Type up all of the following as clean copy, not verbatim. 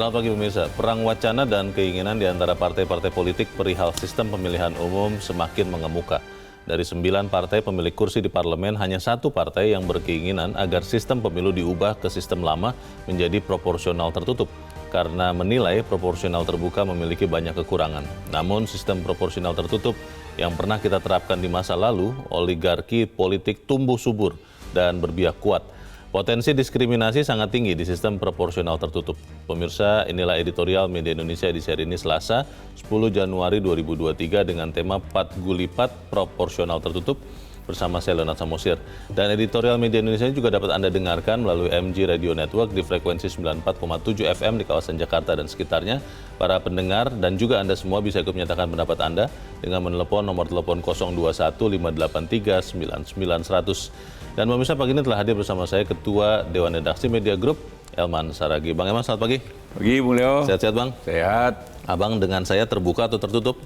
Selamat pagi pemirsa. Perang wacana dan keinginan di antara partai-partai politik perihal sistem pemilihan umum semakin mengemuka. Dari 9 partai pemilik kursi di parlemen, hanya 1 partai yang berkeinginan agar sistem pemilu diubah ke sistem lama menjadi proporsional tertutup, karena menilai proporsional terbuka memiliki banyak kekurangan. Namun sistem proporsional tertutup yang pernah kita terapkan di masa lalu, oligarki politik tumbuh subur dan berbiak kuat. Potensi diskriminasi sangat tinggi di sistem proporsional tertutup. Pemirsa, inilah editorial Media Indonesia di seri ini Selasa, 10 Januari 2023 dengan tema 4 gulipat proporsional tertutup bersama saya Leonard Samosir. Dan editorial Media Indonesia juga dapat Anda dengarkan melalui MG Radio Network di frekuensi 94,7 FM di kawasan Jakarta dan sekitarnya. Para pendengar dan juga Anda semua bisa ikut menyatakan pendapat Anda dengan menelepon nomor telepon 021 583 99 100. Dan pemirsa, pagi ini telah hadir bersama saya Ketua Dewan Redaksi Media Group, Elman Saragih. Bang Elman, selamat pagi. Pagi, Bung Leo. Sehat-sehat, Bang? Sehat. Abang dengan saya terbuka atau tertutup?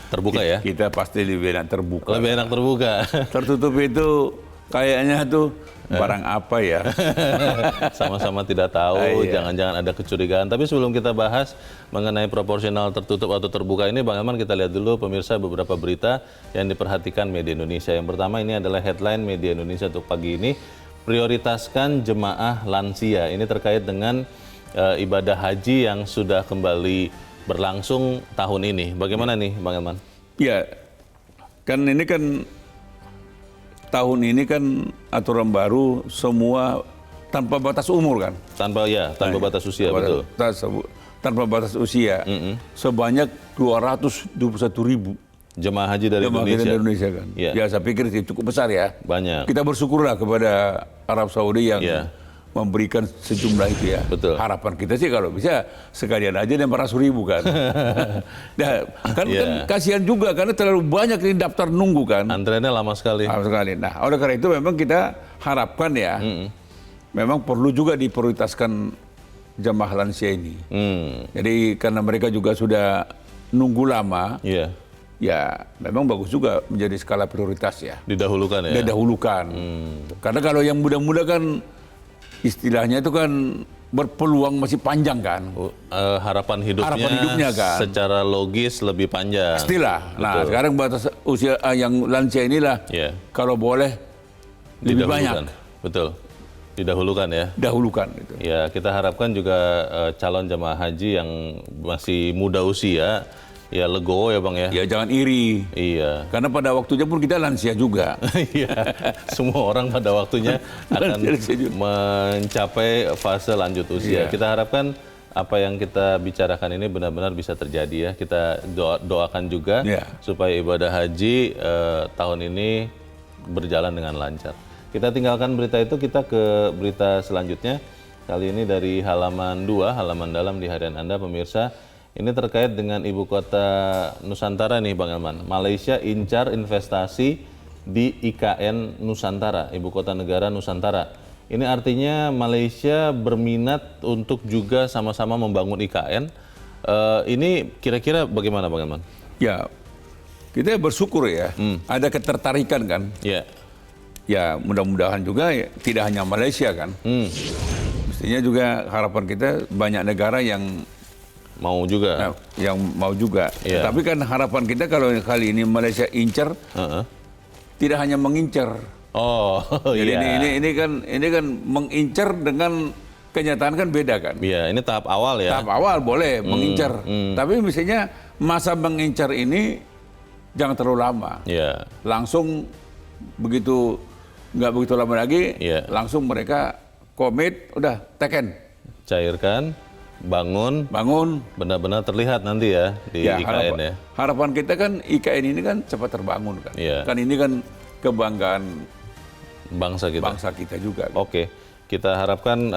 Terbuka ya? Kita pasti lebih enak terbuka. Lebih enak terbuka. Tertutup itu kayaknya tuh barang apa ya? Sama-sama tidak tahu, jangan-jangan ada kecurigaan. Tapi sebelum kita bahas mengenai proporsional tertutup atau terbuka ini, Bang Elman, kita lihat dulu pemirsa beberapa berita yang diperhatikan Media Indonesia. Yang pertama ini adalah headline Media Indonesia untuk pagi ini, prioritaskan jemaah lansia. Ini terkait dengan ibadah haji yang sudah kembali berlangsung tahun ini. Bagaimana nih, Bang Elman? Ya, kan ini kan tahun ini kan aturan baru semua tanpa batas umur kan? Tanpa batas usia, betul. Tanpa batas usia. Sebanyak 221.000 jemaah haji dari Indonesia kan. Ya, saya pikir itu cukup besar ya. Banyak. Kita bersyukurlah kepada Arab Saudi yang memberikan sejumlah itu ya. Betul. Harapan kita sih kalau bisa sekalian aja 500.000 kan. Nah, kan kasihan juga karena terlalu banyak ini daftar nunggu kan. Antreannya lama sekali. Lama sekali. Nah, oleh karena itu memang kita harapkan ya, memang perlu juga diprioritaskan jamaah lansia ini. Jadi karena mereka juga sudah nunggu lama, ya memang bagus juga menjadi skala prioritas ya. Didahulukan ya? Didahulukan. Karena kalau yang muda-muda kan istilahnya itu kan berpeluang masih panjang kan. Harapan hidupnya kan. Secara logis lebih panjang. Pastilah. Nah, sekarang batas usia yang lansia inilah kalau boleh lebih banyak. Betul. Didahulukan ya. Dahulukan itu. Ya, kita harapkan juga calon jemaah haji yang masih muda usia ya legowo ya Bang ya. Ya jangan iri. Iya. Karena pada waktunya pun kita lansia juga. Iya. Semua orang pada waktunya akan mencapai fase lanjut usia. Kita harapkan apa yang kita bicarakan ini benar-benar bisa terjadi ya. Kita doakan juga supaya ibadah haji tahun ini berjalan dengan lancar. Kita tinggalkan berita itu, kita ke berita selanjutnya. Kali ini dari halaman 2, halaman dalam di harian Anda pemirsa. Ini terkait dengan ibu kota Nusantara nih Bang Elman. Malaysia incar investasi di IKN Nusantara, ibu kota negara Nusantara. Ini artinya Malaysia berminat untuk juga sama-sama membangun IKN. Ini kira-kira bagaimana Bang Elman? Ya, kita bersyukur ya. Ada ketertarikan kan? Ya mudah-mudahan juga tidak hanya Malaysia kan. Mestinya juga harapan kita banyak negara yang mau juga. Tapi kan harapan kita kalau kali ini Malaysia incer, tidak hanya mengincar. Jadi ini kan mengincar dengan kenyataan kan beda kan. Iya, ini tahap awal ya. Tahap awal boleh mengincar, tapi mestinya masa mengincar ini jangan terlalu lama. Langsung nggak begitu lama lagi, langsung mereka komit, udah teken. Cairkan. Bangun, benar-benar terlihat nanti ya di IKN ya. Harapan kita kan IKN ini kan cepat terbangun kan. Kan ini kan kebanggaan bangsa kita juga. Kan? Oke, kita harapkan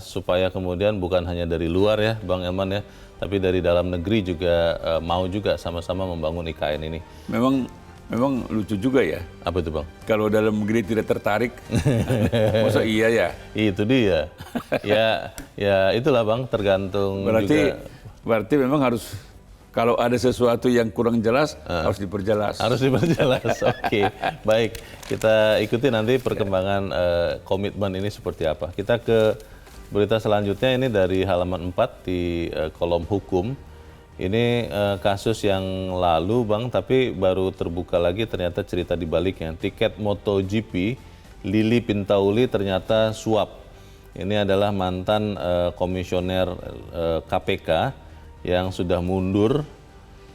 supaya kemudian bukan hanya dari luar ya Bang Elman ya, tapi dari dalam negeri juga mau juga sama-sama membangun IKN ini. Memang lucu juga ya. Apa itu Bang? Kalau dalam negeri tidak tertarik, masa iya ya? Itu dia. ya itulah Bang, tergantung Berarti memang harus, kalau ada sesuatu yang kurang jelas, harus diperjelas. Harus diperjelas, oke. Baik, kita ikuti nanti perkembangan komitmen ini seperti apa. Kita ke Berita selanjutnya ini dari halaman 4 di kolom hukum. Ini kasus yang lalu Bang, tapi baru terbuka lagi ternyata cerita di baliknya. Tiket MotoGP, Lili Pintauli ternyata suap. Ini adalah mantan komisioner KPK yang sudah mundur.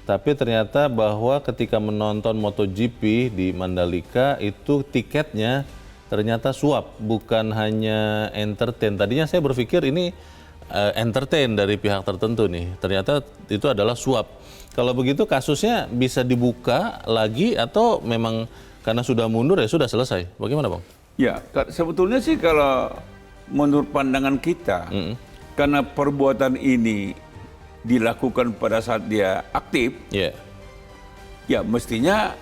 Tapi ternyata bahwa ketika menonton MotoGP di Mandalika itu tiketnya ternyata suap, bukan hanya entertain. Tadinya saya berpikir ini entertain dari pihak tertentu nih. Ternyata itu adalah suap. Kalau begitu kasusnya bisa dibuka lagi atau memang karena sudah mundur ya sudah selesai? Bagaimana Bang? Ya, sebetulnya sih kalau menurut pandangan kita, karena perbuatan ini dilakukan pada saat dia aktif, ya mestinya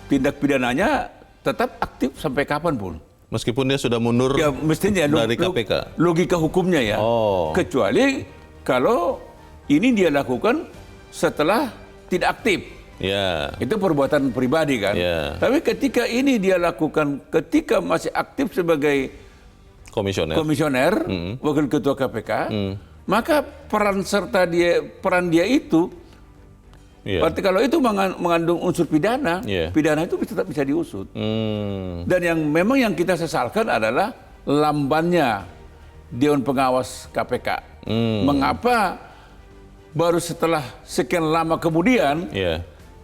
tindak pidananya tetap aktif sampai kapanpun. Meskipun dia sudah mundur ya, mestinya dari KPK? Logika hukumnya ya. Kecuali kalau ini dia lakukan setelah tidak aktif. Itu perbuatan pribadi kan. Tapi ketika ini dia lakukan ketika masih aktif sebagai komisioner, wakil ketua KPK, maka peran dia itu, berarti kalau itu mengandung unsur pidana, pidana itu tetap bisa diusut. Dan yang memang yang kita sesalkan adalah lambannya Dewan Pengawas KPK. Mengapa baru setelah sekian lama kemudian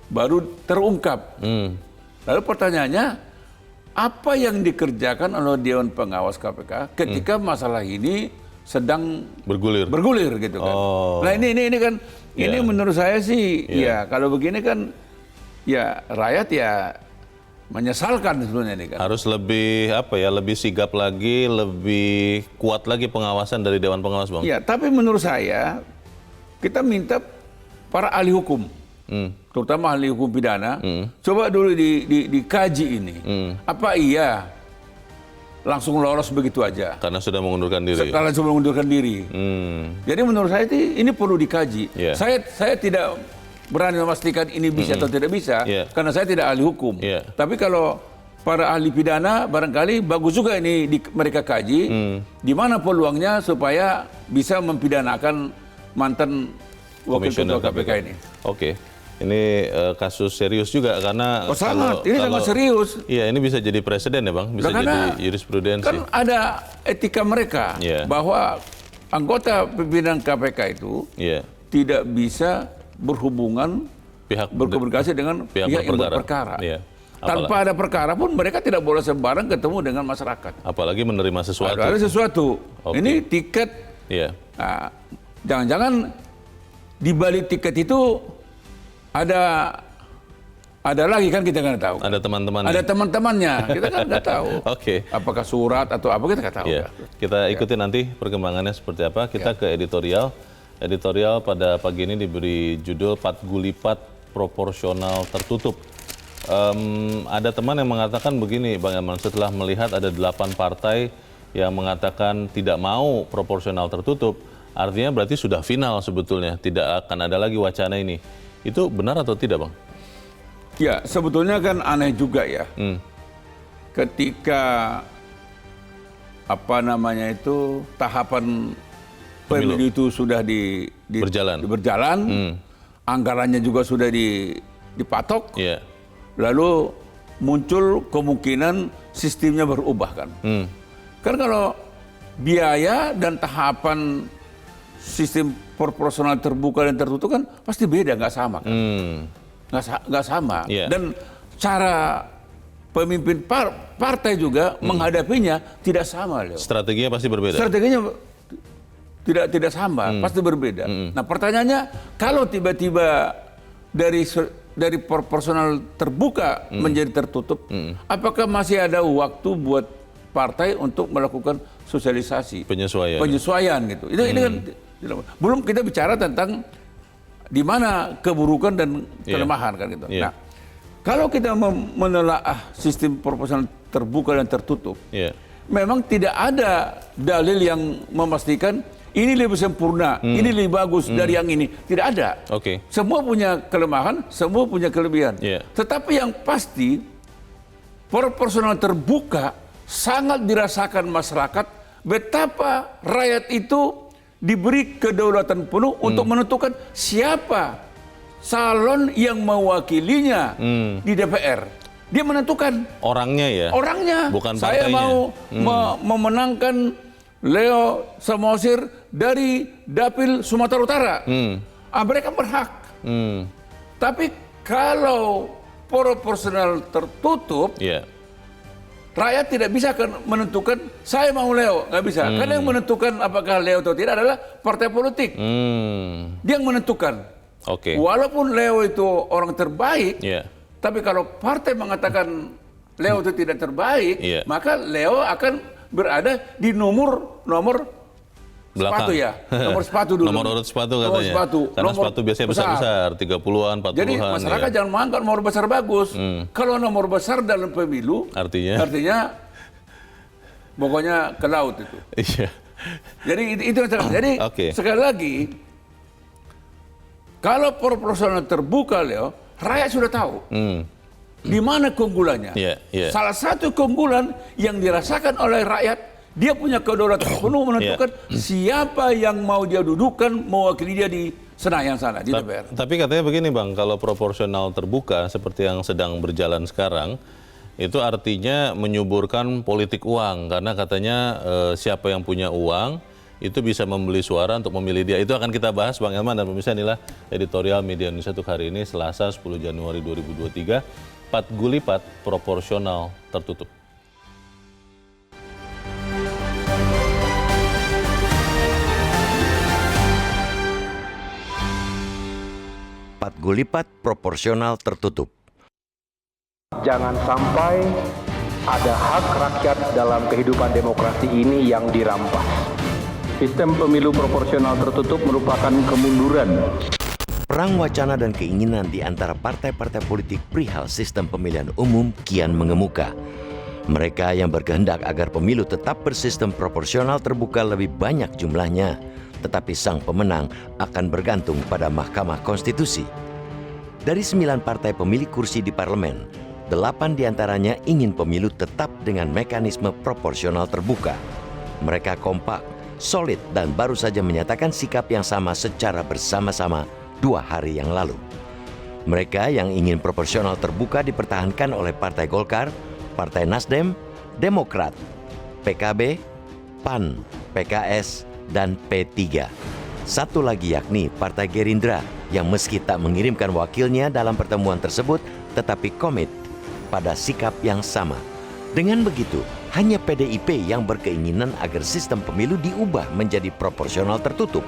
baru terungkap? Lalu pertanyaannya, apa yang dikerjakan oleh Dewan Pengawas KPK ketika masalah ini sedang bergulir gitu kan? Nah ini kan. Ini menurut saya sih, ya kalau begini kan, ya rakyat ya menyesalkan sebenarnya ini kan. Harus lebih lebih sigap lagi, lebih kuat lagi pengawasan dari Dewan Pengawas Bang. Ya, tapi menurut saya kita minta para ahli hukum, terutama ahli hukum pidana, coba dulu dikaji ini, apa iya langsung lolos begitu aja? Karena sudah mengundurkan diri. Karena sudah mengundurkan diri. Jadi menurut saya ini perlu dikaji. Saya tidak berani memastikan ini bisa atau tidak bisa, karena saya tidak ahli hukum. Tapi kalau para ahli pidana barangkali bagus juga ini mereka kaji, di mana peluangnya supaya bisa mempidanakan mantan wakil ketua KPK ini. Oke. Ini kasus serius juga karena ini sangat serius. Iya, ini bisa jadi presiden ya Bang, bisa jadi jurisprudensi. Kan ada etika mereka bahwa anggota pimpinan KPK itu tidak bisa berhubungan berkomunikasi dengan pihak yang berperkara. Tanpa ada perkara pun mereka tidak boleh sembarang ketemu dengan masyarakat. Apalagi menerima sesuatu. Ada sesuatu. Ini tiket. Jangan-jangan di balik tiket itu ada lagi kan kita nggak tahu. Ada teman-temannya. Ada teman-temannya, kita kan nggak tahu. Apakah surat atau apa kita nggak tahu. Kita ikuti nanti perkembangannya seperti apa. Kita ke editorial. Editorial pada pagi ini diberi judul Patgulipat Proporsional Tertutup. Ada teman yang mengatakan begini, Bang Eman, setelah melihat ada 8 partai yang mengatakan tidak mau proporsional tertutup, artinya berarti sudah final sebetulnya, tidak akan ada lagi wacana ini. Itu benar atau tidak, Bang? Ya, sebetulnya kan aneh juga ya. Ketika tahapan pemilu itu sudah berjalan, anggarannya juga sudah dipatok, lalu muncul kemungkinan sistemnya berubah kan. Kan kalau biaya dan tahapan sistem proporsional terbuka dan tertutup kan pasti beda, nggak sama kan. Nggak sama. Dan cara pemimpin partai juga menghadapinya tidak sama. Strateginya pasti berbeda. Strateginya tidak sama, pasti berbeda. Nah pertanyaannya, kalau tiba-tiba dari proporsional terbuka menjadi tertutup, apakah masih ada waktu buat partai untuk melakukan sosialisasi, penyesuaian gitu? Ini kan belum kita bicara tentang di mana keburukan dan kelemahan kan gitu. Nah, kalau kita menelaah sistem proporsional terbuka dan tertutup, memang tidak ada dalil yang memastikan ini lebih sempurna, ini lebih bagus dari yang ini. Tidak ada. Semua punya kelemahan, semua punya kelebihan. Tetapi yang pasti proporsional terbuka sangat dirasakan masyarakat betapa rakyat itu diberi kedaulatan penuh untuk menentukan siapa calon yang mewakilinya di DPR. Dia menentukan Orangnya ya? orangnya. Bukan Saya partainya. mau memenangkan Leo Samosir dari Dapil Sumatera Utara. Mereka berhak. Tapi kalau proporsional tertutup, rakyat tidak bisa menentukan saya mau Leo, nggak bisa. Karena yang menentukan apakah Leo atau tidak adalah partai politik. Dia yang menentukan. Walaupun Leo itu orang terbaik, tapi kalau partai mengatakan Leo itu tidak terbaik, maka Leo akan berada di nomor belakang. sepatu ya. Nomor sepatu dulu. Nomor urut sepatu katanya. Karena sepatu biasanya besar-besar, 30-an, 40-an. Jadi masyarakat jangan mengangkat nomor besar bagus. Kalau nomor besar dalam pemilu, artinya pokoknya ke laut itu. Jadi itu jadi sekali lagi, kalau proporsional terbuka, Leo, rakyat sudah tahu di mana keunggulannya. Salah satu keunggulan yang dirasakan oleh rakyat, dia punya kedaulatan penuh menentukan siapa yang mau dia dudukkan mewakili dia di Senayan sana, di DPR. Tapi katanya begini Bang, kalau proporsional terbuka seperti yang sedang berjalan sekarang, itu artinya menyuburkan politik uang. Karena katanya siapa yang punya uang, itu bisa membeli suara untuk memilih dia. Itu akan kita bahas Bang Elman dan pemirsa. Inilah editorial Media Indonesia untuk hari ini, Selasa 10 Januari 2023, 4 gulipat proporsional tertutup. Gulipat proporsional tertutup. Jangan sampai ada hak rakyat dalam kehidupan demokrasi ini yang dirampas. Sistem pemilu proporsional tertutup merupakan kemunduran. Perang wacana dan keinginan di antara partai-partai politik perihal sistem pemilihan umum kian mengemuka. Mereka yang berkehendak agar pemilu tetap bersistem proporsional terbuka lebih banyak jumlahnya, tetapi sang pemenang akan bergantung pada Mahkamah Konstitusi. Dari 9 partai pemilik kursi di parlemen, 8 diantaranya ingin pemilu tetap dengan mekanisme proporsional terbuka. Mereka kompak, solid, dan baru saja menyatakan sikap yang sama secara bersama-sama 2 hari yang lalu. Mereka yang ingin proporsional terbuka dipertahankan oleh Partai Golkar, Partai Nasdem, Demokrat, PKB, PAN, PKS, dan P3. Satu lagi yakni Partai Gerindra yang meski tak mengirimkan wakilnya dalam pertemuan tersebut tetapi komit pada sikap yang sama. Dengan begitu, hanya PDIP yang berkeinginan agar sistem pemilu diubah menjadi proporsional tertutup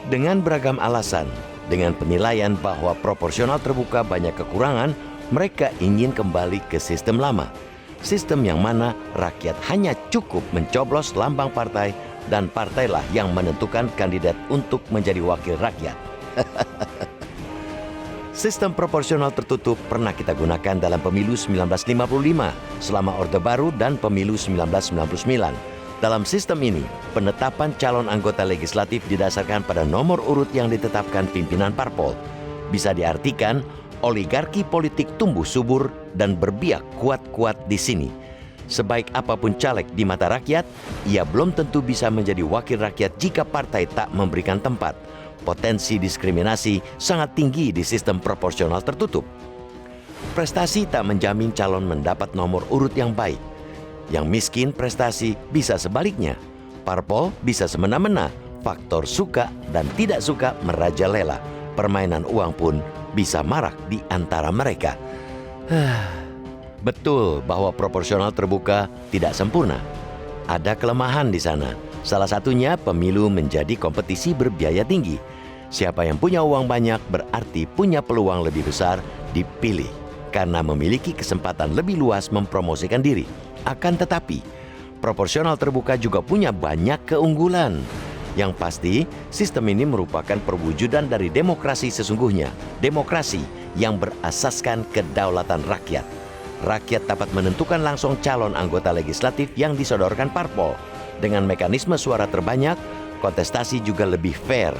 dengan beragam alasan. Dengan penilaian bahwa proporsional terbuka banyak kekurangan, mereka ingin kembali ke sistem lama. Sistem yang mana rakyat hanya cukup mencoblos lambang partai dan partailah yang menentukan kandidat untuk menjadi wakil rakyat. Sistem proporsional tertutup pernah kita gunakan dalam pemilu 1955 selama Orde Baru dan pemilu 1999. Dalam sistem ini, penetapan calon anggota legislatif didasarkan pada nomor urut yang ditetapkan pimpinan parpol. Bisa diartikan, oligarki politik tumbuh subur dan berbiak kuat-kuat di sini. Sebaik apapun caleg di mata rakyat, ia belum tentu bisa menjadi wakil rakyat jika partai tak memberikan tempat. Potensi diskriminasi sangat tinggi di sistem proporsional tertutup. Prestasi tak menjamin calon mendapat nomor urut yang baik. Yang miskin prestasi bisa sebaliknya. Parpol bisa semena-mena, faktor suka dan tidak suka merajalela. Permainan uang pun bisa marak di antara mereka. Betul bahwa proporsional terbuka tidak sempurna. Ada kelemahan di sana. Salah satunya pemilu menjadi kompetisi berbiaya tinggi. Siapa yang punya uang banyak berarti punya peluang lebih besar dipilih karena memiliki kesempatan lebih luas mempromosikan diri. Akan tetapi, proporsional terbuka juga punya banyak keunggulan. Yang pasti, sistem ini merupakan perwujudan dari demokrasi sesungguhnya. Demokrasi yang berasaskan kedaulatan rakyat. Rakyat dapat menentukan langsung calon anggota legislatif yang disodorkan parpol. Dengan mekanisme suara terbanyak, kontestasi juga lebih fair.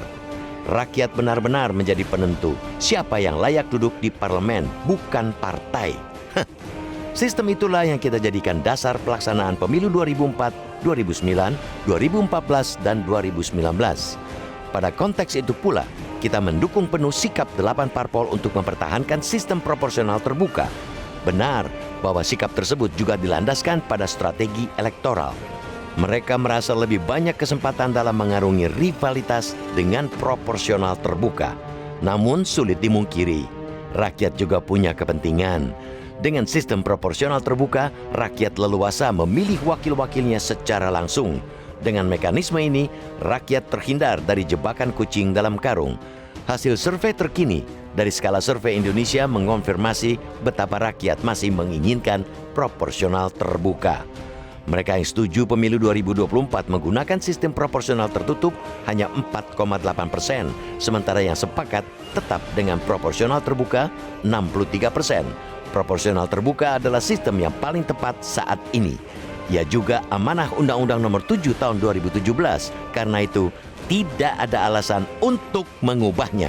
Rakyat benar-benar menjadi penentu siapa yang layak duduk di parlemen, bukan partai. Sistem itulah yang kita jadikan dasar pelaksanaan pemilu 2004, 2009, 2014, dan 2019. Pada konteks itu pula, kita mendukung penuh sikap 8 parpol untuk mempertahankan sistem proporsional terbuka. Benar bahwa sikap tersebut juga dilandaskan pada strategi elektoral. Mereka merasa lebih banyak kesempatan dalam mengarungi rivalitas dengan proporsional terbuka. Namun sulit dimungkiri, rakyat juga punya kepentingan. Dengan sistem proporsional terbuka, rakyat leluasa memilih wakil-wakilnya secara langsung. Dengan mekanisme ini, rakyat terhindar dari jebakan kucing dalam karung. Hasil survei terkini dari Skala Survei Indonesia mengonfirmasi betapa rakyat masih menginginkan proporsional terbuka. Mereka yang setuju pemilu 2024 menggunakan sistem proporsional tertutup hanya 4,8%, sementara yang sepakat tetap dengan proporsional terbuka 63%. Proporsional terbuka adalah sistem yang paling tepat saat ini. Ia juga amanah Undang-Undang Nomor 7 Tahun 2017. Karena itu, tidak ada alasan untuk mengubahnya.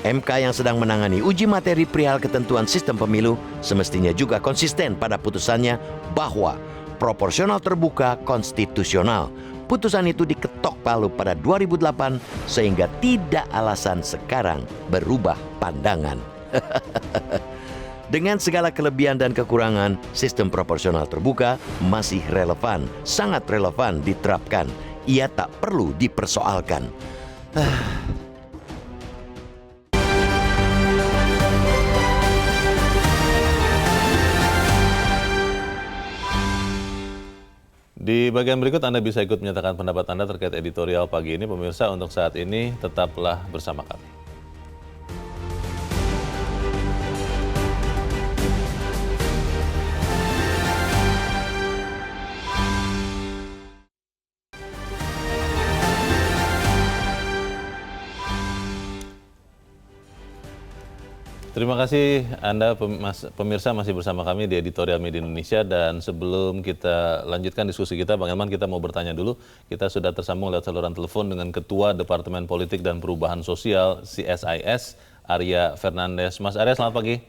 MK yang sedang menangani uji materi perihal ketentuan sistem pemilu semestinya juga konsisten pada putusannya bahwa proporsional terbuka konstitusional. Putusan itu diketok palu pada 2008 sehingga tidak alasan sekarang berubah pandangan. Dengan segala kelebihan dan kekurangan, sistem proporsional terbuka masih relevan, sangat relevan diterapkan. Ia tak perlu dipersoalkan. Di bagian berikut Anda bisa ikut menyatakan pendapat Anda terkait editorial pagi ini. Pemirsa, untuk saat ini tetaplah bersama kami. Terima kasih Anda pemirsa masih bersama kami di Editorial Media Indonesia, dan sebelum kita lanjutkan diskusi kita, Bang Elman, kita mau bertanya dulu. Kita sudah tersambung lewat saluran telepon dengan Ketua Departemen Politik dan Perubahan Sosial CSIS, Arya Fernandes. Mas Arya, selamat pagi.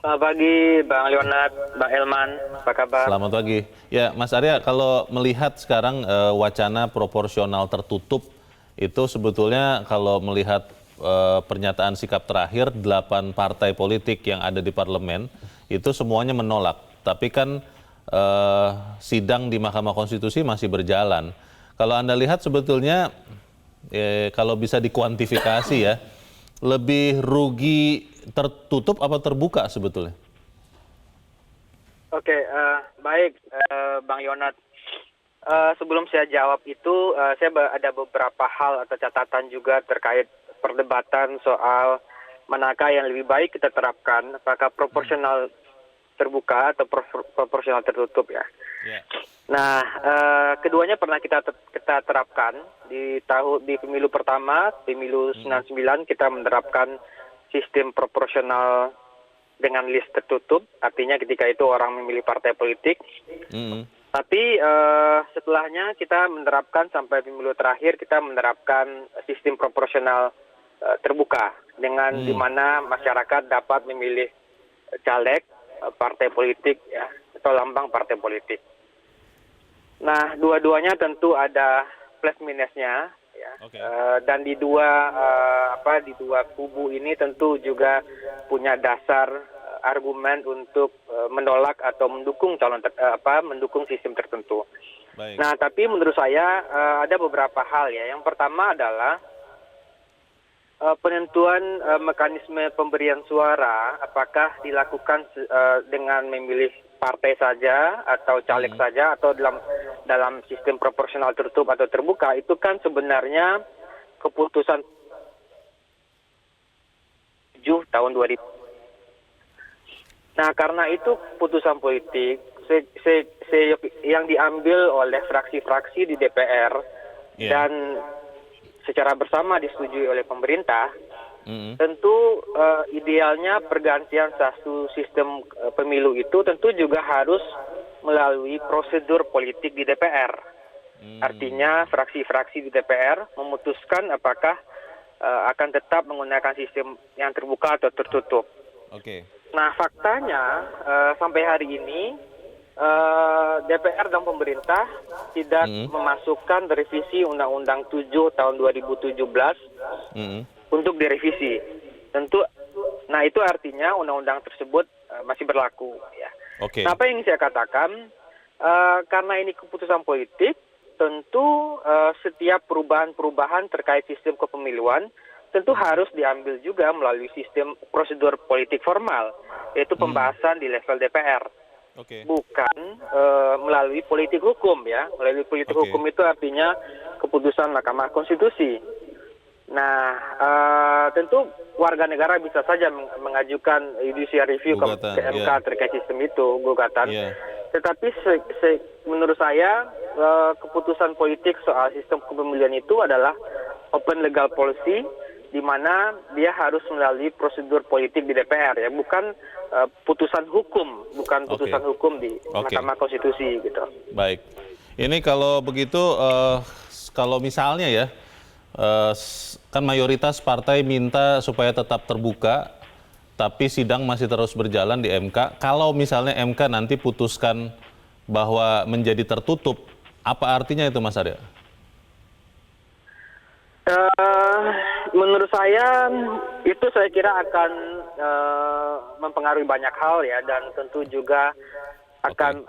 Selamat pagi Bang Leonard, Bang Elman, apa kabar? Selamat pagi. Ya Mas Arya, kalau melihat sekarang wacana proporsional tertutup itu sebetulnya kalau melihat pernyataan sikap terakhir 8 partai politik yang ada di parlemen itu semuanya menolak. Tapi kan sidang di Mahkamah Konstitusi masih berjalan. Kalau Anda lihat sebetulnya kalau bisa dikuantifikasi ya, lebih rugi tertutup apa terbuka sebetulnya? Oke, baik Bang Yonat. Sebelum saya jawab itu, saya ada beberapa hal atau catatan juga terkait perdebatan soal manakah yang lebih baik kita terapkan, apakah proporsional terbuka atau proporsional tertutup ya. Yeah. Nah, keduanya pernah kita terapkan di pemilu pertama, pemilu 99 kita menerapkan sistem proporsional dengan list tertutup, artinya ketika itu orang memilih partai politik. Tapi setelahnya kita menerapkan sampai pemilu terakhir kita menerapkan sistem proporsional terbuka dengan di mana masyarakat dapat memilih caleg, partai politik ya, atau lambang partai politik. Nah, dua-duanya tentu ada plus minusnya ya. Okay. Dan di dua kubu ini tentu juga punya dasar argumen untuk menolak atau mendukung mendukung sistem tertentu. Baik. Nah, tapi menurut saya ada beberapa hal ya. Yang pertama adalah penentuan mekanisme pemberian suara, apakah dilakukan dengan memilih partai saja atau caleg saja atau dalam sistem proporsional tertutup atau terbuka, itu kan sebenarnya keputusan 7 tahun 2000. Nah, karena itu keputusan politik yang diambil oleh fraksi-fraksi di DPR dan secara bersama disetujui oleh pemerintah, tentu idealnya pergantian satu sistem pemilu itu tentu juga harus melalui prosedur politik di DPR. Artinya fraksi-fraksi di DPR memutuskan apakah akan tetap menggunakan sistem yang terbuka atau tertutup. Okay. Nah, faktanya sampai hari ini DPR dan pemerintah tidak memasukkan revisi Undang-Undang 7 tahun 2017 untuk direvisi. Tentu, nah itu artinya undang-undang tersebut masih berlaku. Ya. Oke. Nah, apa yang saya katakan, karena ini keputusan politik, tentu setiap perubahan-perubahan terkait sistem kepemiluan tentu harus diambil juga melalui sistem prosedur politik formal, yaitu pembahasan di level DPR. Oke. Bukan melalui politik hukum ya. Melalui politik hukum itu artinya keputusan Mahkamah Konstitusi. Nah, tentu warga negara bisa saja mengajukan judicial review ke MK terkait sistem itu, gugatan. Tetapi menurut saya keputusan politik soal sistem kepemilian itu adalah open legal policy, di mana dia harus melalui prosedur politik di DPR ya, bukan putusan hukum, hukum di Mahkamah Konstitusi gitu. Baik. Ini kalau begitu, kalau misalnya ya, kan mayoritas partai minta supaya tetap terbuka, tapi sidang masih terus berjalan di MK. Kalau misalnya MK nanti putuskan bahwa menjadi tertutup, apa artinya itu, Mas Arya? Menurut saya itu saya kira akan mempengaruhi banyak hal ya, dan tentu juga akan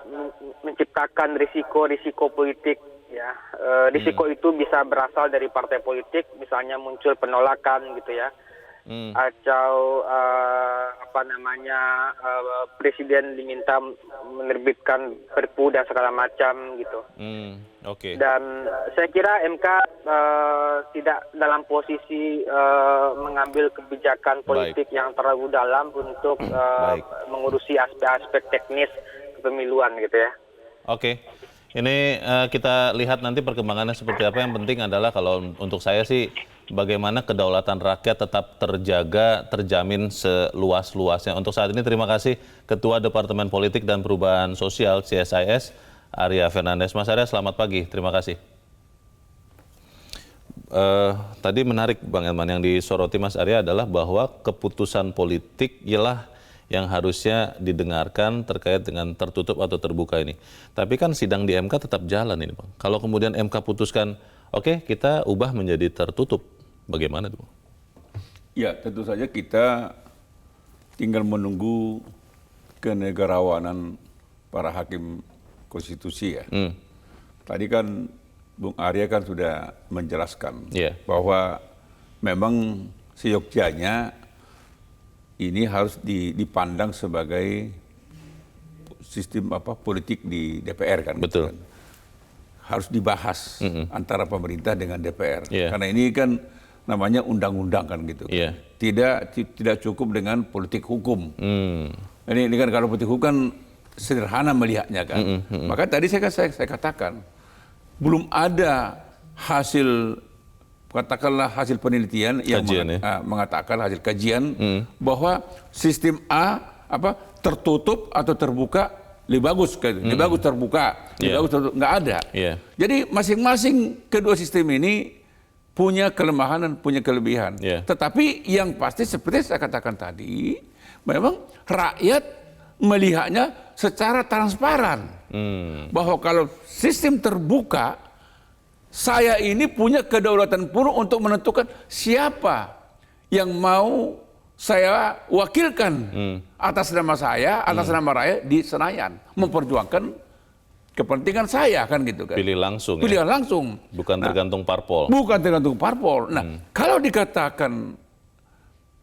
menciptakan risiko politik ya. Risiko itu bisa berasal dari partai politik, misalnya muncul penolakan gitu ya, atau presiden diminta menerbitkan perpu dan segala macam gitu. Dan saya kira MK tidak dalam posisi mengambil kebijakan politik yang terlalu dalam untuk mengurusi aspek-aspek teknis kepemiluan gitu ya. Oke. Ini kita lihat nanti perkembangannya seperti apa. Yang penting adalah kalau untuk saya sih bagaimana kedaulatan rakyat tetap terjaga, terjamin seluas-luasnya. Untuk saat ini terima kasih Ketua Departemen Politik dan Perubahan Sosial CSIS, Arya Fernandes. Mas Arya, selamat pagi. Terima kasih. Tadi menarik Bang Elman, yang disoroti Mas Arya adalah bahwa keputusan politik ialah yang harusnya didengarkan terkait dengan tertutup atau terbuka ini. Tapi kan sidang di MK tetap jalan ini, Bang. Kalau kemudian MK putuskan, oke, kita ubah menjadi tertutup, bagaimana itu, Bang? Ya, tentu saja kita tinggal menunggu kenegarawanan para hakim konstitusi ya. Tadi kan Bung Arya kan sudah menjelaskan bahwa memang seyogyanya ini harus dipandang sebagai sistem politik di DPR kan. Betul. Kan? Harus dibahas antara pemerintah dengan DPR. Karena ini kan namanya undang-undang kan gitu. Tidak cukup dengan politik hukum. Ini kan kalau politik hukum kan sederhana melihatnya kan. Maka tadi saya katakan belum ada hasil, katakanlah hasil penelitian yang mengatakan hasil kajian bahwa sistem tertutup atau terbuka lebih bagus, lebih bagus terbuka, lebih bagus tertutup, nggak ada. Jadi masing-masing kedua sistem ini punya kelemahan dan punya kelebihan. Tetapi yang pasti seperti saya katakan tadi, memang rakyat melihatnya secara transparan bahwa kalau sistem terbuka, saya ini punya kedaulatan penuh untuk menentukan siapa yang mau saya wakilkan atas nama saya, atas nama rakyat di Senayan, memperjuangkan kepentingan saya kan gitu kan. Pilih langsung. Pilihan langsung. Bukan tergantung parpol. Bukan tergantung parpol. Nah, kalau dikatakan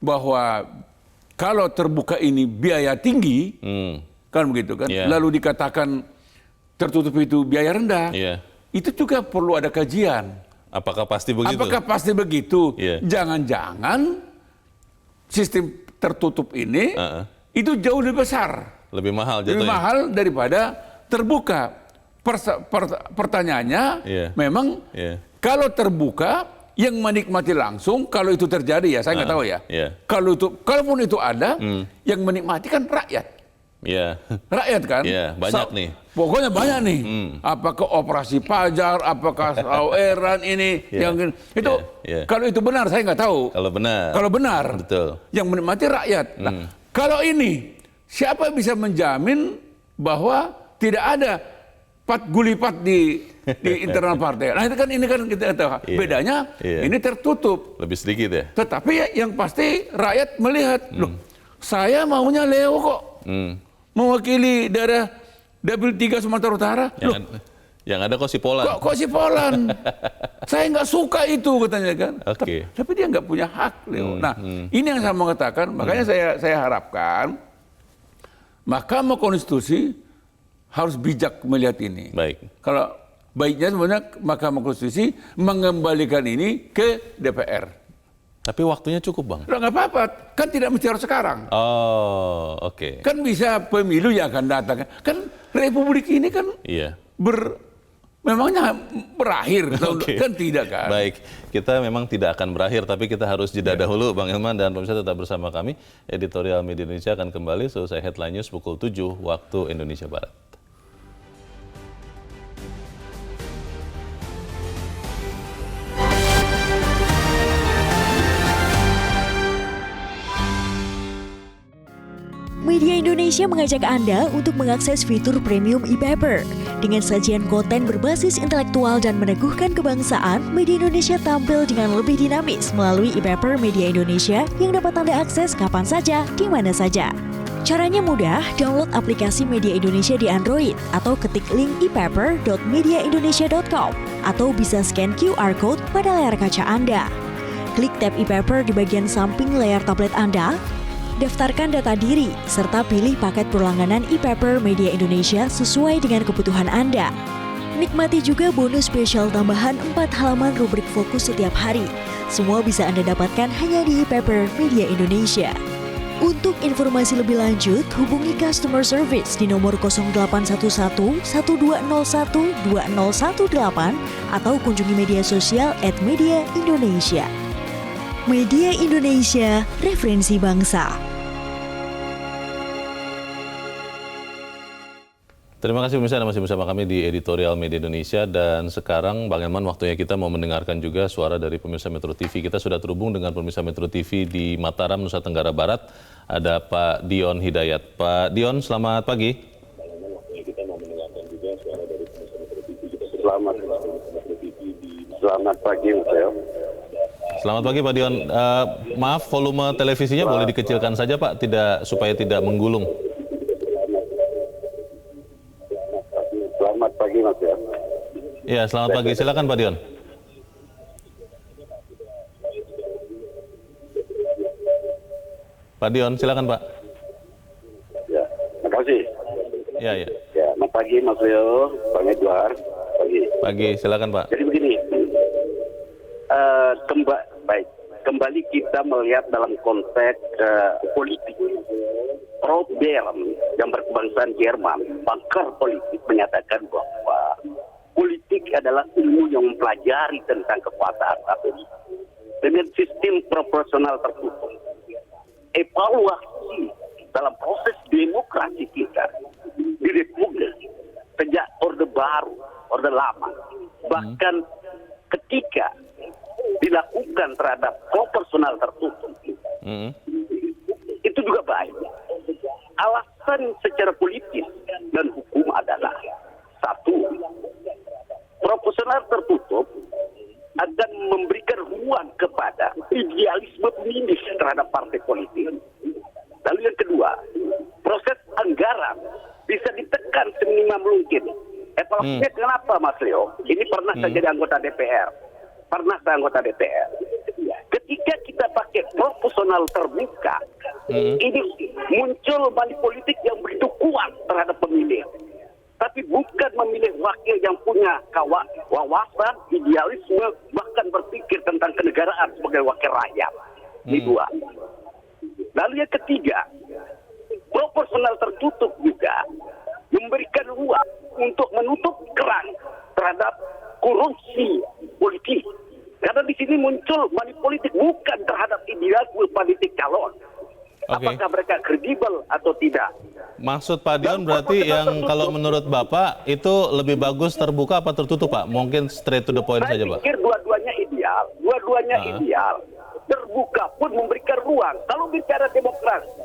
bahwa kalau terbuka ini biaya tinggi, kan begitu kan. Lalu dikatakan tertutup itu biaya rendah. Itu juga perlu ada kajian. Apakah pasti begitu? Apakah pasti begitu? Jangan-jangan sistem tertutup ini itu jauh lebih besar. Lebih mahal jatuhnya. Lebih mahal daripada terbuka. Pertanyaannya memang kalau terbuka yang menikmati langsung, kalau itu terjadi ya saya nggak tahu ya. Kalaupun itu ada, yang menikmati kan rakyat. Rakyat kan? Banyak nih. Pokoknya banyak nih. Apakah operasi pajar, apakah saweran ini, yang itu kalau itu benar saya nggak tahu. Kalau benar. Kalau benar. Betul. Yang menikmati rakyat. Nah, Kalau ini, siapa bisa menjamin bahwa tidak ada gulipat di internal partai? Nah ini kan kita tahu. Bedanya ini tertutup. Lebih sedikit ya. Tetapi yang pasti rakyat melihat, loh, saya maunya Leo kok mewakili daerah Dapil 3 Sumatera Utara. Yang ada kok si Polan. Kok si Polan? Saya nggak suka itu katanya kan. Oke. Tapi dia nggak punya hak, Leo. Nah, ini yang saya mau katakan. Makanya saya harapkan Mahkamah Konstitusi harus bijak melihat ini. Baik. Kalau baiknya sebenarnya Mahkamah Konstitusi mengembalikan ini ke DPR. Tapi waktunya cukup, Bang. Loh, nggak apa-apa, kan tidak mesti harus sekarang. Oh, oke. Kan bisa pemilu yang akan datang. Kan Republik ini kan memangnya berakhir, kan tidak kan? Baik, kita memang tidak akan berakhir, tapi kita harus jeda dahulu, Bang Hilman, dan pemirsa tetap bersama kami. Editorial Media Indonesia akan kembali selesai Headline News pukul 7 waktu Indonesia Barat. Media Indonesia mengajak Anda untuk mengakses fitur premium e-paper. Dengan sajian konten berbasis intelektual dan meneguhkan kebangsaan, Media Indonesia tampil dengan lebih dinamis melalui e-paper Media Indonesia yang dapat Anda akses kapan saja, di mana saja. Caranya mudah, download aplikasi Media Indonesia di Android atau ketik link e-paper.mediaindonesia.com atau bisa scan QR Code pada layar kaca Anda. Klik tab e-paper di bagian samping layar tablet Anda, daftarkan data diri, serta pilih paket berlangganan e-paper Media Indonesia sesuai dengan kebutuhan Anda. Nikmati juga bonus spesial tambahan 4 halaman rubrik fokus setiap hari. Semua bisa Anda dapatkan hanya di e-paper Media Indonesia. Untuk informasi lebih lanjut, hubungi customer service di nomor 0811 1201 2018 atau kunjungi media sosial @Media Indonesia. Media Indonesia, referensi bangsa. Terima kasih pemirsa, Anda masih bersama kami di Editorial Media Indonesia, dan sekarang Bang Hilman waktunya kita mau mendengarkan juga suara dari pemirsa Metro TV. Kita sudah terhubung dengan pemirsa Metro TV di Mataram, Nusa Tenggara Barat. Ada Pak Dion Hidayat. Pak Dion, selamat pagi. Selamat pagi, Mas. Selamat pagi Pak Dion. Maaf, volume televisinya boleh dikecilkan saja Pak, supaya tidak menggulung. Selamat pagi Mas ya. Iya, selamat pagi. Silakan Pak Dion. Pak Dion, silakan Pak. Ya, terima kasih. Ya. Ya, selamat pagi Mas Leo, Bang Edward. Pagi, silakan Pak. Jadi begini. Kembali kita melihat dalam konteks politik. Problem yang berkebangsaan Jerman, pakar politik menyatakan bahwa politik adalah ilmu yang mempelajari tentang kekuasaan dengan sistem proporsional tertutup. Evaluasi dalam proses demokrasi kita di Republik sejak Orde Baru, Orde Lama, bahkan ketika dilakukan terhadap proporsional tertutup, itu juga baik. Alasan secara politis dan hukum adalah satu, proporsional tertutup akan memberikan ruang kepada idealisme pemilih terhadap partai politik. Lalu yang kedua, proses anggaran bisa ditekan seminimal mungkin. Evaluasinya kenapa Mas Leo? Ini pernah saya jadi anggota DPR. Ketika kita pakai proporsional terbuka, ini muncul money politik yang begitu kuat terhadap pemilih. Tapi bukan memilih wakil yang punya wawasan, idealisme, bahkan berpikir tentang kenegaraan sebagai wakil rakyat. Ini dua. Lalu yang ketiga, proporsional tertutup juga memberikan ruang untuk menutup keran terhadap korupsi politik. Karena di sini muncul money politik bukan terhadap idealisme politik calon. Apakah mereka kredibel atau tidak? Maksud Pak Dion berarti yang kalau menurut Bapak itu lebih bagus terbuka apa tertutup Pak? Mungkin straight to the point saja Pak. Saya pikir dua-duanya ideal. Ideal. Terbuka pun memberikan ruang. Kalau bicara demokrasi,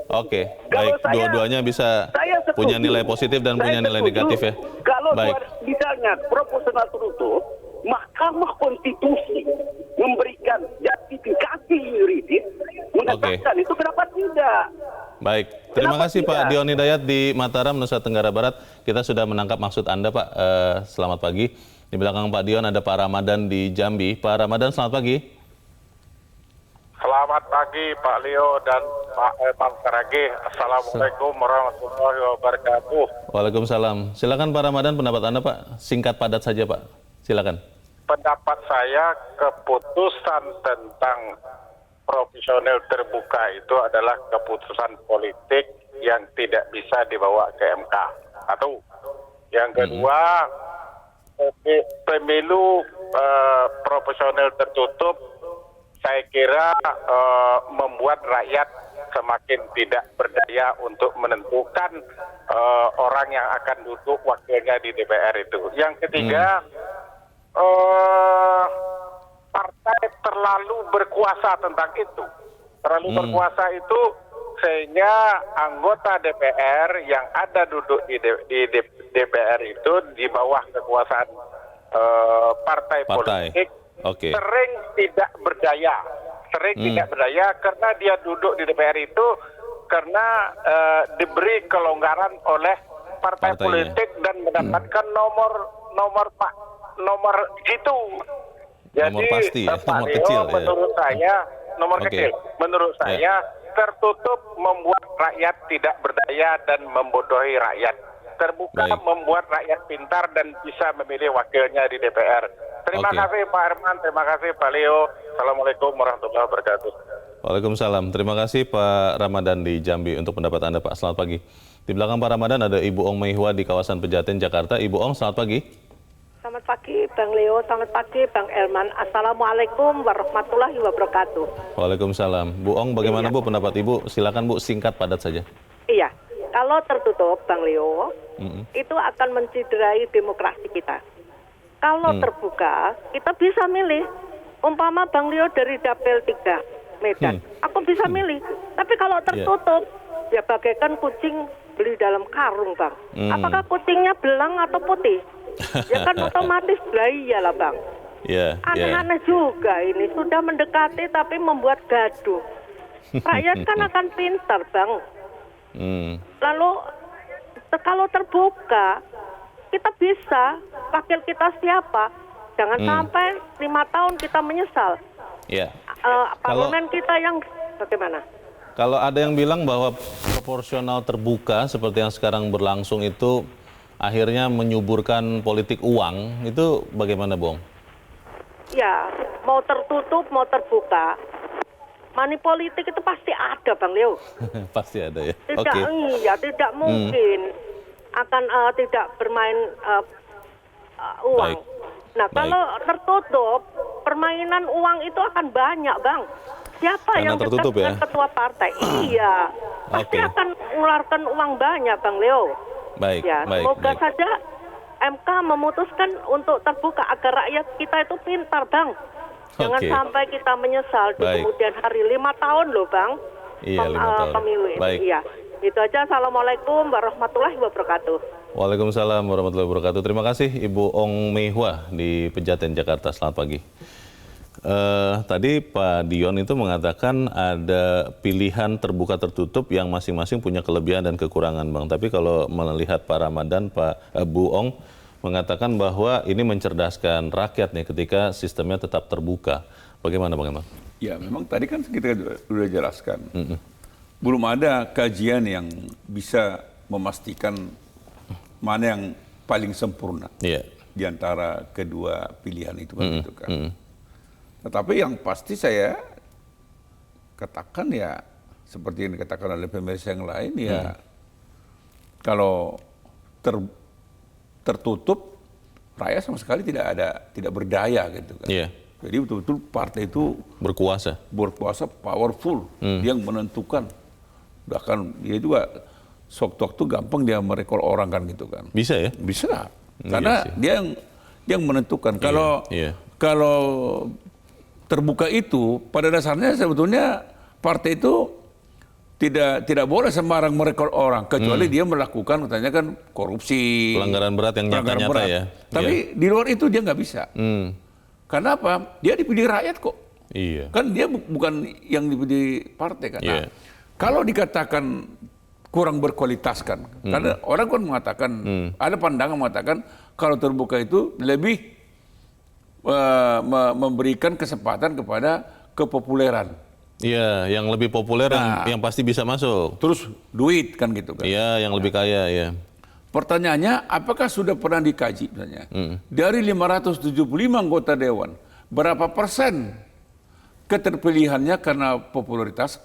Oke, baik. Dua-duanya bisa punya nilai positif dan punya nilai negatif ya. Kalau Baik. misalnya proporsional tertutup, Mahkamah Konstitusi memberikan justifikasi yuridis mengatakan itu kenapa tidak? Baik, terima kasih Pak Dion Hidayat di Mataram, Nusa Tenggara Barat. Kita sudah menangkap maksud Anda, Pak. Selamat pagi. Di belakang Pak Dion ada Pak Ramadan di Jambi. Pak Ramadan, selamat pagi. Selamat pagi Pak Leo dan Pak Eman Saragih. Assalamualaikum warahmatullahi wabarakatuh. Waalaikumsalam. Silakan Pak Ramadan, pendapat Anda Pak. Singkat padat saja Pak. Silakan. Pendapat saya, keputusan tentang profesional terbuka itu adalah keputusan politik yang tidak bisa dibawa ke MK. Satu. Yang kedua, pemilu profesional tertutup saya kira membuat rakyat semakin tidak berdaya untuk menentukan orang yang akan duduk wakilnya di DPR itu. Yang ketiga, partai terlalu berkuasa tentang itu. Terlalu berkuasa itu sehingga anggota DPR yang ada duduk di DPR itu di bawah kekuasaan partai politik sering tidak berdaya. Tidak berdaya karena dia duduk di DPR itu karena diberi kelonggaran oleh partai politik dan mendapatkan nomor itu. Jadi nomor pasti ya, nomor kecil ya. Menurut saya nomor kecil. Menurut saya tertutup membuat rakyat tidak berdaya dan membodohi rakyat. Terbuka membuat rakyat pintar dan bisa memilih wakilnya di DPR. Terima kasih Pak Herman, terima kasih Pak Leo. Assalamualaikum warahmatullahi wabarakatuh. Waalaikumsalam. Terima kasih Pak Ramadan di Jambi untuk pendapat Anda Pak. Selamat pagi. Di belakang Pak Ramadan ada Ibu Ong Meihua di kawasan Pejaten, Jakarta. Ibu Ong, selamat pagi. Selamat pagi Bang Leo, selamat pagi Bang Elman. Assalamualaikum warahmatullahi wabarakatuh. Waalaikumsalam. Bu Ong, bagaimana Bu pendapat Ibu? Silakan Bu, singkat padat saja. Iya, kalau tertutup Bang Leo, itu akan menciderai demokrasi kita. Kalau terbuka, kita bisa milih. Umpama Bang Leo dari Dapil 3 Medan, aku bisa milih. Tapi kalau tertutup, ya bagaikan kucing beli dalam karung Bang. Apakah kucingnya belang atau putih? Ya kan otomatis belaya lah Bang. Aneh-aneh juga ini, sudah mendekati tapi membuat gaduh. Rakyat kan akan pintar Bang. Lalu kalau terbuka, kita bisa, wakil kita siapa, jangan sampai 5 tahun kita menyesal. Parlemen kita yang bagaimana? Kalau ada yang bilang bahwa proporsional terbuka seperti yang sekarang berlangsung itu akhirnya menyuburkan politik uang, itu bagaimana Bong? Ya, mau tertutup, mau terbuka, money politik itu pasti ada Bang Leo. Pasti ada ya? Tidak mungkin akan tidak bermain uang. Kalau tertutup, permainan uang itu akan banyak Bang. Siapa karena yang dekat dengan ketua partai? Iya, pasti akan mengeluarkan uang banyak Bang Leo. Semoga saja MK memutuskan untuk terbuka agar rakyat kita itu pintar Bang. Jangan sampai kita menyesal di kemudian hari 5 tahun loh Bang. 5 tahun. Pemilu ini. Iya. Itu aja. Assalamualaikum warahmatullahi wabarakatuh. Waalaikumsalam warahmatullahi wabarakatuh. Terima kasih Ibu Ong Meihua di Pejaten, Jakarta. Selamat pagi. Tadi Pak Dion itu mengatakan ada pilihan terbuka tertutup yang masing-masing punya kelebihan dan kekurangan Bang. Tapi kalau melihat Pak Ramadan, Bu Ong mengatakan bahwa ini mencerdaskan rakyat nih ketika sistemnya tetap terbuka. Bagaimana Bang? Ya memang tadi kan kita sudah jelaskan. Belum ada kajian yang bisa memastikan mana yang paling sempurna di antara kedua pilihan itu kan. Tetapi yang pasti saya katakan ya seperti yang dikatakan oleh pemirsa yang lain ya kalau tertutup rakyat sama sekali tidak berdaya gitu kan. Jadi betul-betul partai itu berkuasa, powerful, dia yang menentukan. Bahkan dia juga sewaktu-waktu gampang dia merekol orang kan gitu kan. Bisa ya? Bisa. Karena dia yang menentukan. Kalau terbuka itu pada dasarnya sebetulnya partai itu tidak boleh sembarang merekrut orang kecuali dia melakukan katanya kan korupsi, pelanggaran berat yang nyata-nyata ya. Tapi di luar itu dia nggak bisa. Karena apa? Dia dipilih rakyat kok. Iya. Kan dia bukan yang dipilih partai kan. Nah, kalau dikatakan kurang berkualitas kan, karena orang kan mengatakan ada pandangan mengatakan kalau terbuka itu lebih memberikan kesempatan kepada kepopuleran. Iya, yang lebih populer yang pasti bisa masuk. Terus duit kan gitu kan. Iya, yang lebih kaya ya. Pertanyaannya, apakah sudah pernah dikaji misalnya dari 575 anggota dewan, berapa persen keterpilihannya karena popularitas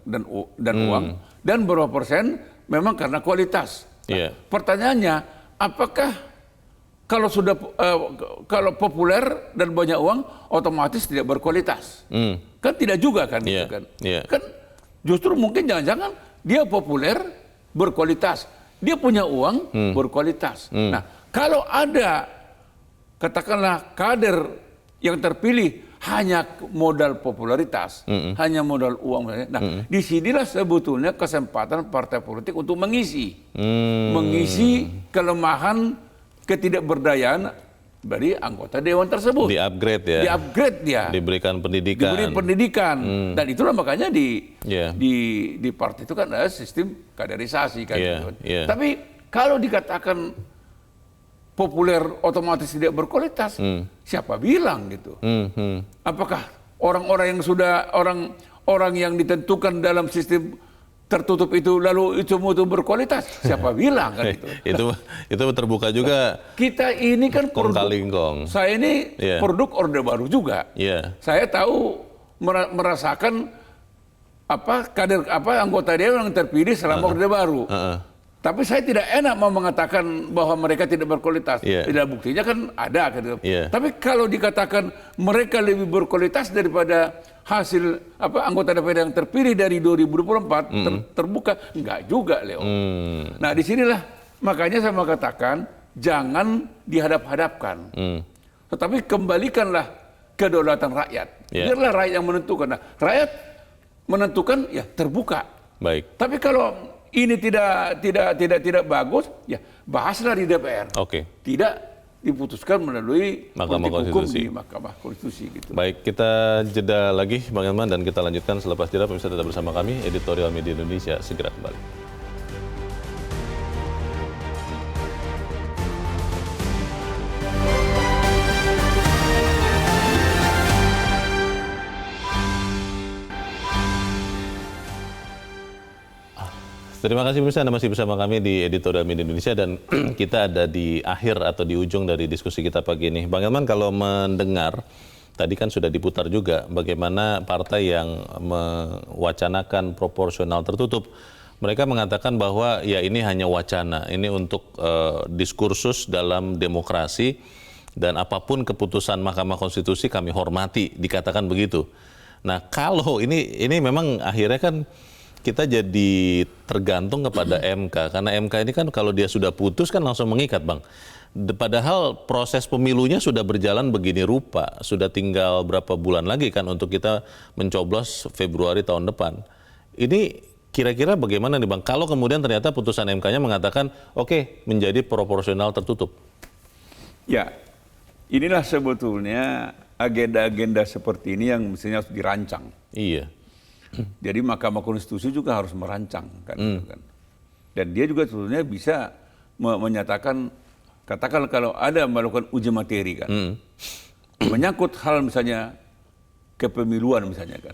dan uang, dan berapa persen memang karena kualitas? Nah, pertanyaannya, apakah kalau sudah kalau populer dan banyak uang otomatis tidak berkualitas? Kan tidak juga kan gitu kan. Kan justru mungkin jangan-jangan dia populer berkualitas, dia punya uang berkualitas. Nah, kalau ada katakanlah kader yang terpilih hanya modal popularitas, hanya modal uang, nah disinilah sebetulnya kesempatan partai politik untuk mengisi kelemahan ketidakberdayaan dari anggota dewan tersebut. Di-upgrade ya. Di-upgrade dia. Diberikan pendidikan. Diberi pendidikan. Dan itulah makanya di partai itu kan ada sistem kaderisasi kan. Tapi kalau dikatakan populer otomatis tidak berkualitas, siapa bilang gitu? Apakah orang-orang yang sudah orang yang ditentukan dalam sistem tertutup itu lalu itu berkualitas? Siapa bilang kan itu? itu terbuka juga. Kita ini kan produk. Saya ini produk Orde Baru juga. Saya tahu merasakan kader anggota dewan yang terpilih selama Orde Baru. Tapi saya tidak enak mau mengatakan bahwa mereka tidak berkualitas. Tidak, buktinya kan ada. Tapi kalau dikatakan mereka lebih berkualitas daripada hasil anggota DPR yang terpilih dari 2024 terbuka, enggak juga, Leo. Nah, disinilah makanya saya mau katakan jangan dihadap-hadapkan. Tetapi kembalikanlah kedaulatan rakyat. Biarlah rakyat yang menentukan. Nah, rakyat menentukan ya terbuka. Baik. Tapi kalau ini tidak bagus, ya bahaslah di DPR. Tidak diputuskan melalui Mahkamah Konstitusi. Di Mahkamah Konstitusi gitu. Baik, kita jeda lagi Bang Elman dan kita lanjutkan selepas jeda. Pemirsa tetap bersama kami, Editorial Media Indonesia segera kembali. Terima kasih pemirsa, Anda masih bersama kami di Editorial Media Indonesia dan kita ada di akhir atau di ujung dari diskusi kita pagi ini. Bang Elman, kalau mendengar, tadi kan sudah diputar juga bagaimana partai yang mewacanakan proporsional tertutup, mereka mengatakan bahwa ya ini hanya wacana, ini untuk diskursus dalam demokrasi dan apapun keputusan Mahkamah Konstitusi kami hormati, dikatakan begitu. Nah, kalau ini memang akhirnya kan kita jadi tergantung kepada MK, karena MK ini kan kalau dia sudah putus kan langsung mengikat, Bang. Padahal proses pemilunya sudah berjalan begini rupa, sudah tinggal berapa bulan lagi kan untuk kita mencoblos Februari tahun depan. Ini kira-kira bagaimana nih, Bang, kalau kemudian ternyata putusan MK-nya mengatakan oke, menjadi proporsional tertutup? Ya, inilah sebetulnya agenda-agenda seperti ini yang mestinya harus dirancang. Iya. Jadi Mahkamah Konstitusi juga harus merancang kan, kan. Dan dia juga sebetulnya bisa menyatakan, katakan kalau ada melakukan uji materi kan, menyangkut hal misalnya kepemiluan misalnya kan,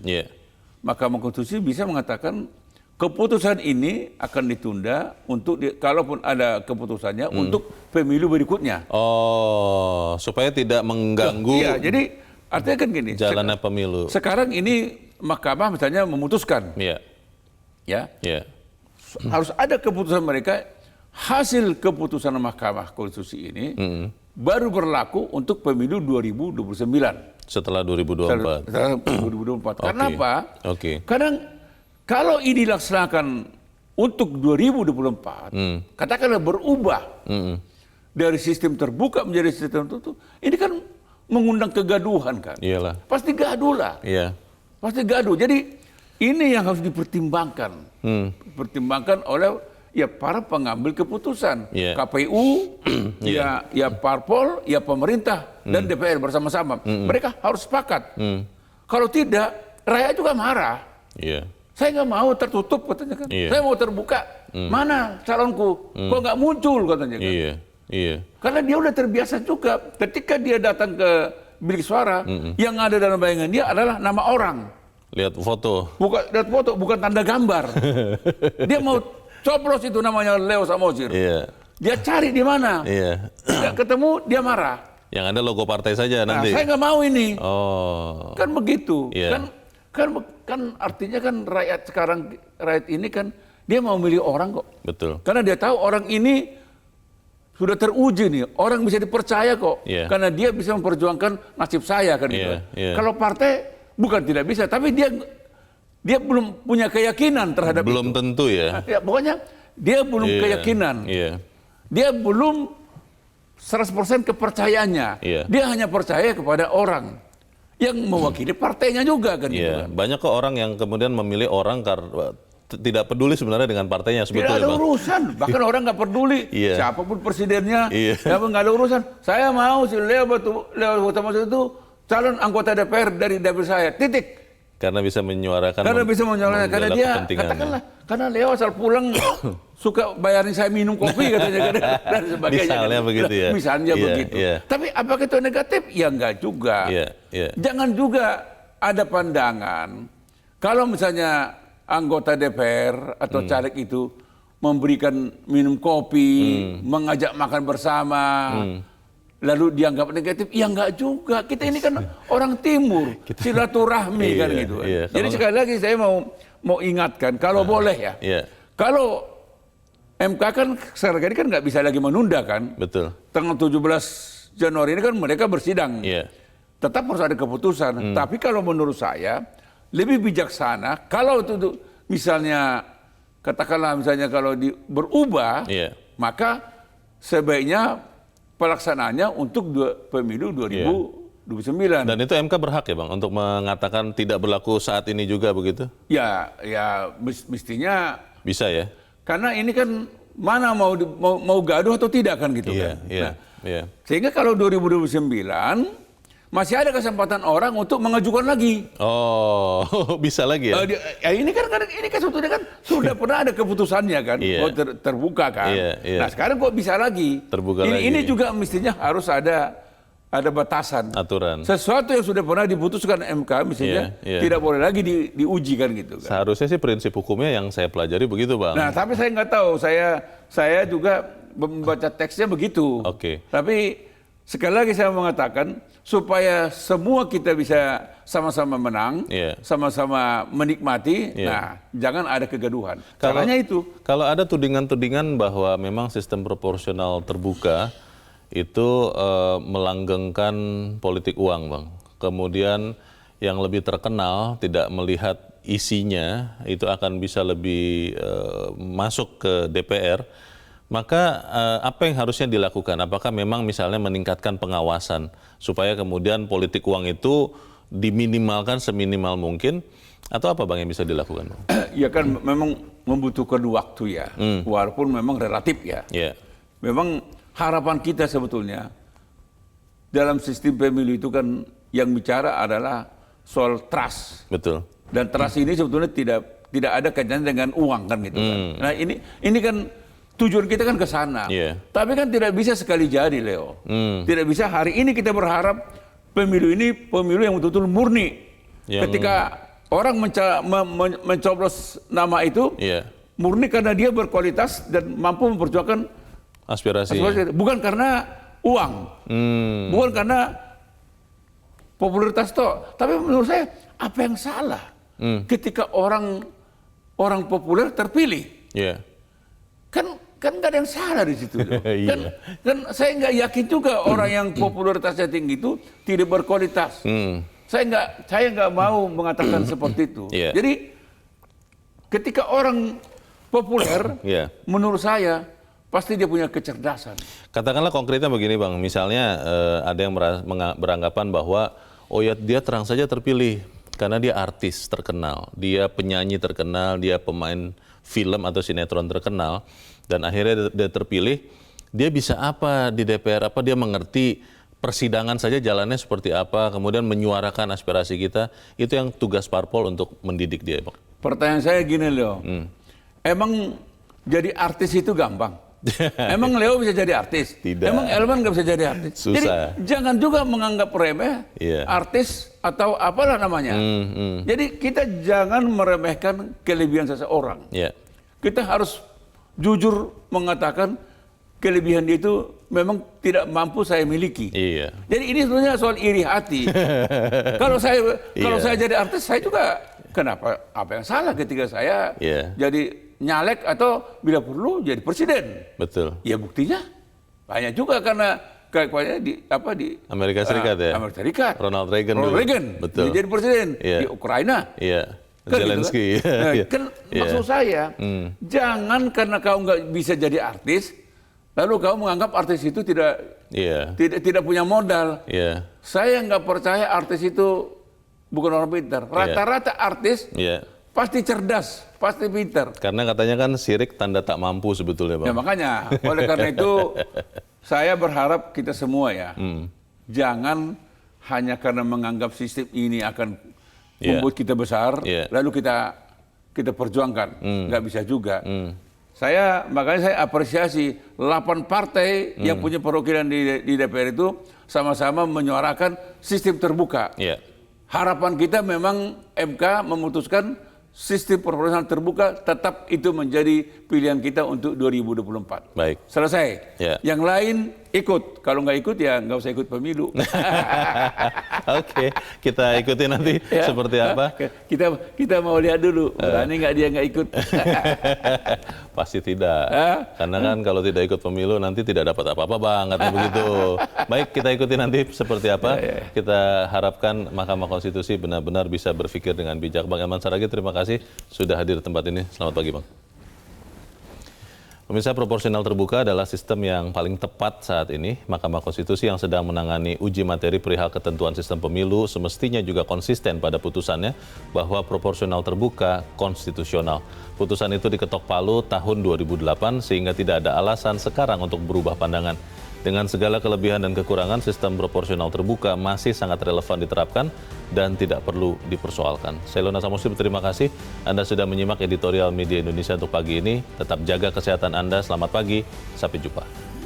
Mahkamah Konstitusi bisa mengatakan keputusan ini akan ditunda untuk kalaupun ada keputusannya untuk pemilu berikutnya. Oh, supaya tidak mengganggu. Iya, jadi artinya kan gini. Jalannya pemilu. Sekarang ini Mahkamah misalnya memutuskan, harus ada keputusan mereka, hasil keputusan Mahkamah Konstitusi ini baru berlaku untuk pemilu 2029. Setelah 2024. Setelah 2024. Karena apa? Karena kalau ini dilaksanakan untuk 2024, katakanlah berubah dari sistem terbuka menjadi sistem tertutup, ini kan mengundang kegaduhan kan. Iyalah. Pasti gaduh lah. Iya. Pasti gaduh. Jadi ini yang harus dipertimbangkan. Pertimbangkan oleh para pengambil keputusan. KPU, ya parpol, ya pemerintah, dan DPR bersama-sama. Mereka harus sepakat. Kalau tidak, rakyat juga marah. Saya nggak mau tertutup, katanya kan. Saya mau terbuka. Mana calonku? Kok nggak muncul, katanya kan. Karena dia udah terbiasa juga. Ketika dia datang ke bilik suara, yang ada dalam bayangan dia adalah nama orang. Lihat foto. Lihat foto, bukan tanda gambar. Dia mau coblos itu namanya Leo Samosir. Dia cari di mana. Tidak ketemu, dia marah. Yang ada logo partai saja nanti. Saya nggak mau ini. Kan begitu. Kan artinya kan rakyat ini kan dia mau milih orang kok. Betul. Karena dia tahu orang ini sudah teruji nih. Orang bisa dipercaya kok. Karena dia bisa memperjuangkan nasib saya kan gitu. Kalau partai bukan tidak bisa, tapi dia belum punya keyakinan terhadap belum itu. Tentu ya. Pokoknya dia belum keyakinan. Dia belum 100% kepercayaannya. Dia hanya percaya kepada orang yang mewakili partainya juga kan gitu kan. Banyak kok orang yang kemudian memilih orang karena tidak peduli sebenarnya dengan partainya sebetulnya. Tidak ada urusan, bahkan orang nggak peduli siapapun presidennya, nggak ada urusan. Saya mau si Leo Samosir itu calon anggota DPR dari dapil saya, titik. Karena bisa menyuarakan. Karena dia katakanlah, karena Leo asal pulang suka bayarin saya minum kopi katanya dan sebagainya. Misalnya begitu ya. Misalnya begitu. Tapi apakah itu negatif? Ya enggak juga. Jangan juga ada pandangan kalau misalnya anggota DPR atau caleg itu memberikan minum kopi, mengajak makan bersama. Lalu dianggap negatif, ya enggak juga. Kita ini kan orang timur, silaturahmi kan gitu. Jadi sekali lagi saya mau ingatkan, kalau boleh ya. Kalau MK kan sekarang ini kan nggak bisa lagi menunda kan. Betul. Tanggal 17 Januari ini kan mereka bersidang. Tetap harus ada keputusan. Tapi kalau menurut saya lebih bijaksana kalau itu misalnya katakanlah misalnya kalau berubah, maka sebaiknya pelaksanaannya untuk pemilu 2029. Dan itu MK berhak ya Bang untuk mengatakan tidak berlaku saat ini juga begitu? Ya mestinya bisa ya. Karena ini kan mana mau gaduh atau tidak kan gitu kan. Sehingga kalau 2029 masih ada kesempatan orang untuk mengajukan lagi. Oh, bisa lagi ya? Ini kan sebetulnya kan sudah pernah ada keputusannya kan, terbuka kan. Nah sekarang kok bisa lagi? Terbuka lagi. Ini juga mestinya harus ada batasan. Aturan. Sesuatu yang sudah pernah diputuskan MK misalnya tidak boleh lagi diuji kan gitu kan. Seharusnya sih prinsip hukumnya yang saya pelajari begitu Bang. Nah tapi saya nggak tahu, saya juga membaca teksnya begitu. Tapi sekali lagi saya mengatakan supaya semua kita bisa sama-sama menang, sama-sama menikmati, nah jangan ada kegaduhan. Caranya itu. Kalau ada tudingan-tudingan bahwa memang sistem proporsional terbuka itu melanggengkan politik uang, Bang. Kemudian yang lebih terkenal tidak melihat isinya itu akan bisa lebih masuk ke DPR. Maka apa yang harusnya dilakukan? Apakah memang misalnya meningkatkan pengawasan supaya kemudian politik uang itu diminimalkan seminimal mungkin? Atau apa Bang yang bisa dilakukan? Ya kan memang membutuhkan waktu ya, walaupun memang relatif ya. Memang harapan kita sebetulnya dalam sistem pemilu itu kan yang bicara adalah soal trust. Betul. Dan trust ini sebetulnya tidak ada kaitannya dengan uang kan gitu kan. Nah ini kan tujuan kita kan ke sana. Tapi kan tidak bisa sekali jadi, Leo. Tidak bisa hari ini kita berharap pemilu ini pemilu yang betul-betul murni. Ketika orang mencoblos nama itu, murni karena dia berkualitas dan mampu memperjuangkan aspirasi. Bukan karena uang. Bukan karena popularitas toh. Tapi menurut saya, apa yang salah ketika orang populer terpilih? Kan nggak ada yang salah di situ. Kan saya nggak yakin juga orang yang popularitasnya tinggi itu tidak berkualitas. Saya nggak mau mengatakan seperti itu. Jadi ketika orang populer, menurut saya pasti dia punya kecerdasan. Katakanlah konkretnya begini Bang, misalnya ada yang beranggapan bahwa oh ya dia terang saja terpilih karena dia artis terkenal, dia penyanyi terkenal, dia pemain film atau sinetron terkenal, dan akhirnya dia terpilih, dia bisa apa di DPR, apa dia mengerti persidangan saja jalannya seperti apa, kemudian menyuarakan aspirasi kita, itu yang tugas parpol untuk mendidik dia, Bang. Pertanyaan saya gini, Leo. Emang jadi artis itu gampang? Emang Leo bisa jadi artis? Tidak. Emang Elman nggak bisa jadi artis? Susah. Jadi jangan juga menganggap remeh artis atau apalah namanya. Jadi kita jangan meremehkan kelebihan seseorang. Kita harus jujur mengatakan kelebihan dia itu memang tidak mampu saya miliki. Jadi ini sebenarnya soal iri hati. Kalau saya jadi artis, saya juga kenapa? Apa yang salah ketika saya jadi nyalek atau bila perlu jadi presiden? Betul. Ya buktinya banyak juga karena kayaknya di Amerika Serikat Amerika Serikat. Ronald Reagan. Betul. Dia jadi presiden di Ukraina. Kan Zelensky. Gitu kan? Maksud saya, jangan karena kau nggak bisa jadi artis, lalu kau menganggap artis itu tidak punya modal. Saya nggak percaya artis itu bukan orang pintar. Rata-rata artis pasti cerdas, pasti pintar. Karena katanya kan sirik tanda tak mampu sebetulnya, Bang. Ya makanya, oleh karena itu saya berharap kita semua jangan hanya karena menganggap sistem ini akan membuat kita besar, lalu kita perjuangkan. Nggak bisa juga. Makanya saya apresiasi 8 partai yang punya perwakilan di DPR itu sama-sama menyuarakan sistem terbuka. Harapan kita memang MK memutuskan sistem proporsional terbuka tetap itu menjadi pilihan kita untuk 2024. Baik. Selesai. Yang lain ikut. Kalau nggak ikut ya nggak usah ikut pemilu. Oke, kita ikuti nanti seperti apa. Kita mau lihat dulu. Berani nggak dia nggak ikut? Pasti tidak. Karena kan kalau tidak ikut pemilu nanti tidak dapat apa-apa, Bang. Katanya begitu. Baik, kita ikuti nanti seperti apa. Kita harapkan Mahkamah Konstitusi benar-benar bisa berpikir dengan bijak. Bang Elman Saragih, terima kasih sudah hadir di tempat ini. Selamat pagi, Bang. Pemirsa, proporsional terbuka adalah sistem yang paling tepat saat ini. Mahkamah Konstitusi yang sedang menangani uji materi perihal ketentuan sistem pemilu semestinya juga konsisten pada putusannya bahwa proporsional terbuka konstitusional. Putusan itu diketok palu tahun 2008 sehingga tidak ada alasan sekarang untuk berubah pandangan. Dengan segala kelebihan dan kekurangan, sistem proporsional terbuka masih sangat relevan diterapkan dan tidak perlu dipersoalkan. Saya Lona Samuslim, terima kasih Anda sudah menyimak editorial Media Indonesia untuk pagi ini. Tetap jaga kesehatan Anda. Selamat pagi, sampai jumpa.